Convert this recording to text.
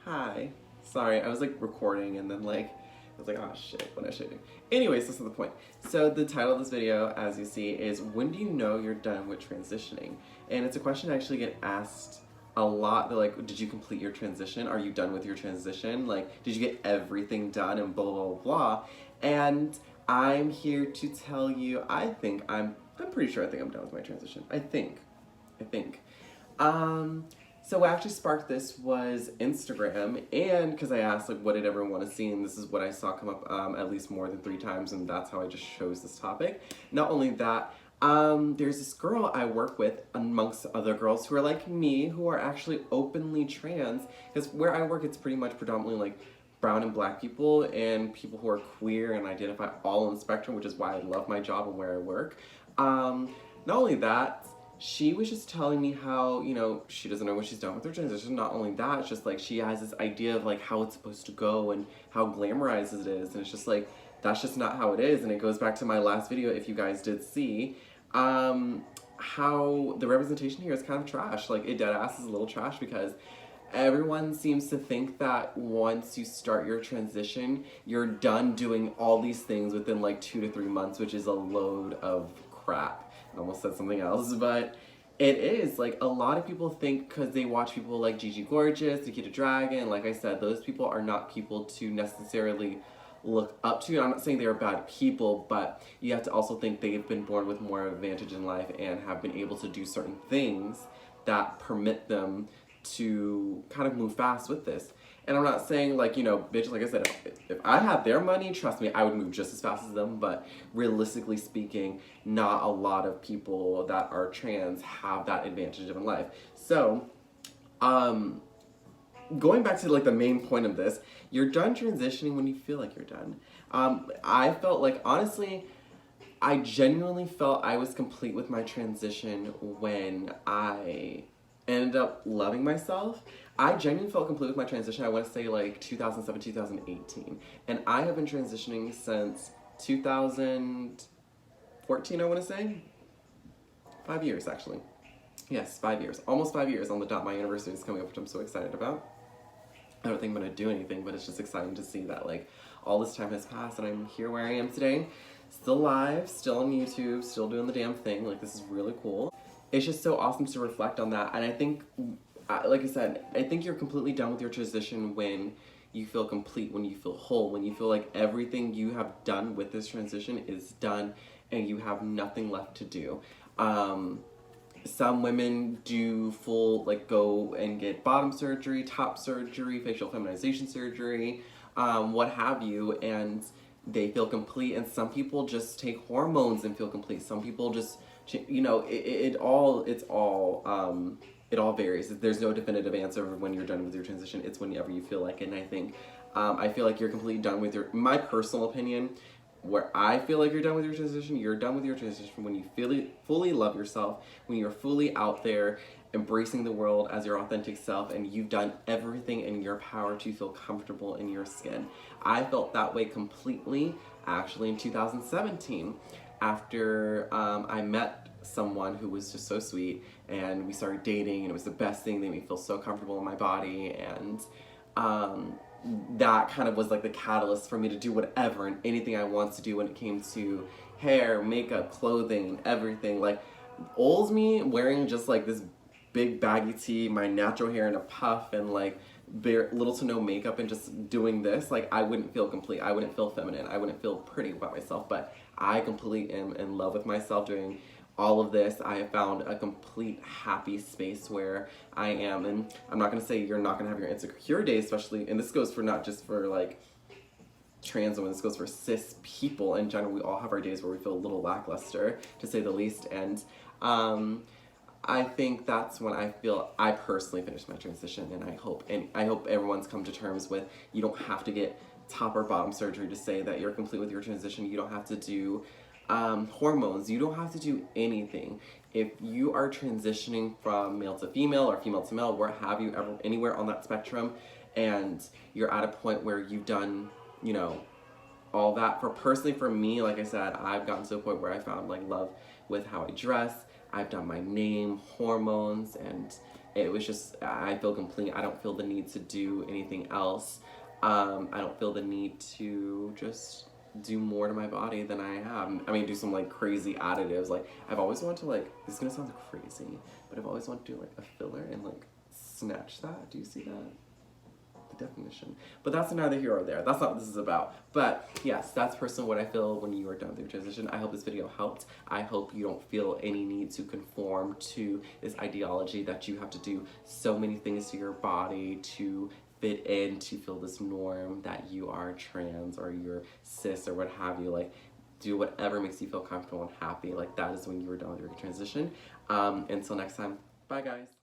Hi. Sorry, I was like recording and then like I was like, oh shit, what should I do? Anyways, this is the point. So the title of this video, as you see, is when do you know you're done with transitioning? And it's a question I actually get asked a lot. They're like, did you complete your transition? Are you done with your transition? Like, did you get everything done and blah blah blah? And I'm here to tell you, I'm pretty sure I think I'm done with my transition. I think. I think. So what actually sparked this was Instagram, and because I asked like what did everyone want to see, and this is what I saw come up at least more than 3 times, and that's how I just chose this topic. Not only that, there's this girl I work with amongst other girls who are like me, who are actually openly trans, because where I work it's pretty much predominantly like brown and black people and people who are queer and identify all on the spectrum, which is why I love my job and where I work. Not only that, she was just telling me how, she doesn't know when she's done with her transition. Not only that, it's just like she has this idea of like how it's supposed to go and how glamorized it is. And it's just like, that's just not how it is. And it goes back to my last video, if you guys did see, how the representation here is kind of trash. Like, it dead ass is a little trash because everyone seems to think that once you start your transition, you're done doing all these things within like 2 to 3 months, which is a load of crap. I almost said something else, but it is. Like, a lot of people think because they watch people like Gigi Gorgeous, Nikita Dragon, like I said, those people are not people to necessarily look up to. I'm not saying they're bad people, but you have to also think they've been born with more advantage in life and have been able to do certain things that permit them to kind of move fast with this. And I'm not saying like, bitch, like I said, if I had their money, trust me, I would move just as fast as them, but realistically speaking, not a lot of people that are trans have that advantage in life. So, going back to like the main point of this, you're done transitioning when you feel like you're done. I felt like, honestly, I genuinely felt I was complete with my transition when I ended up loving myself. I genuinely felt complete with my transition, I want to say like 2007, 2018. And I have been transitioning since 2014, I want to say. 5 years, actually. Yes, 5 years. Almost 5 years on the dot. My anniversary is coming up, which I'm so excited about. I don't think I'm going to do anything, but it's just exciting to see that like all this time has passed and I'm here where I am today. Still live, still on YouTube, still doing the damn thing. Like, this is really cool. It's just so awesome to reflect on that. And I think, like I said, I think you're completely done with your transition when you feel complete, when you feel whole, when you feel like everything you have done with this transition is done and you have nothing left to do. Some women do full, like, go and get bottom surgery, top surgery, facial feminization surgery, what have you, and they feel complete. And some people just take hormones and feel complete. Some people just, it all varies. There's no definitive answer when you're done with your transition. It's whenever you feel like it. And I think, I feel like you're completely done with my personal opinion, where I feel like you're done with your transition, you're done with your transition when you fully love yourself, when you're fully out there embracing the world as your authentic self, and you've done everything in your power to feel comfortable in your skin. I felt that way completely, actually, in 2017, after I met someone who was just so sweet, and we started dating, and it was the best thing. They made me feel so comfortable in my body, and that kind of was like the catalyst for me to do whatever and anything I wanted to do when it came to hair, makeup, clothing, everything. Like, old me wearing just like this big baggy tee, my natural hair in a puff, and like little to no makeup, and just doing this, like, I wouldn't feel complete. I wouldn't feel feminine. I wouldn't feel pretty about myself. But I completely am in love with myself doing all of this. I have found a complete happy space where I am, and I'm not gonna say you're not gonna have your insecure days, especially, and this goes for not just for like trans women, this goes for cis people in general. We all have our days where we feel a little lackluster, to say the least, and I think that's when I personally finished my transition, and I hope everyone's come to terms with, you don't have to get top or bottom surgery to say that you're complete with your transition. You don't have to do hormones. You don't have to do anything. If you are transitioning from male to female or female to male, where have you ever, anywhere on that spectrum, and you're at a point where you've done, all that. For me, like I said, I've gotten to a point where I found like love with how I dress. I've done my name, hormones, and it was just, I feel complete. I don't feel the need to do anything else. I don't feel the need to just do more to my body than I have. I mean, do some like crazy additives. Like, I've always wanted to, like, this is gonna sound crazy, but I've always wanted to do like a filler and like snatch that. Do you see that? The definition. But that's neither here or there. That's not what this is about. But yes, that's personally what I feel when you are done with your transition. I hope this video helped. I hope you don't feel any need to conform to this ideology that you have to do so many things to your body to fit in, to feel this norm that you are trans or you're cis or what have you. Like, do whatever makes you feel comfortable and happy. Like, that is when you are done with your transition. Until next time, bye guys.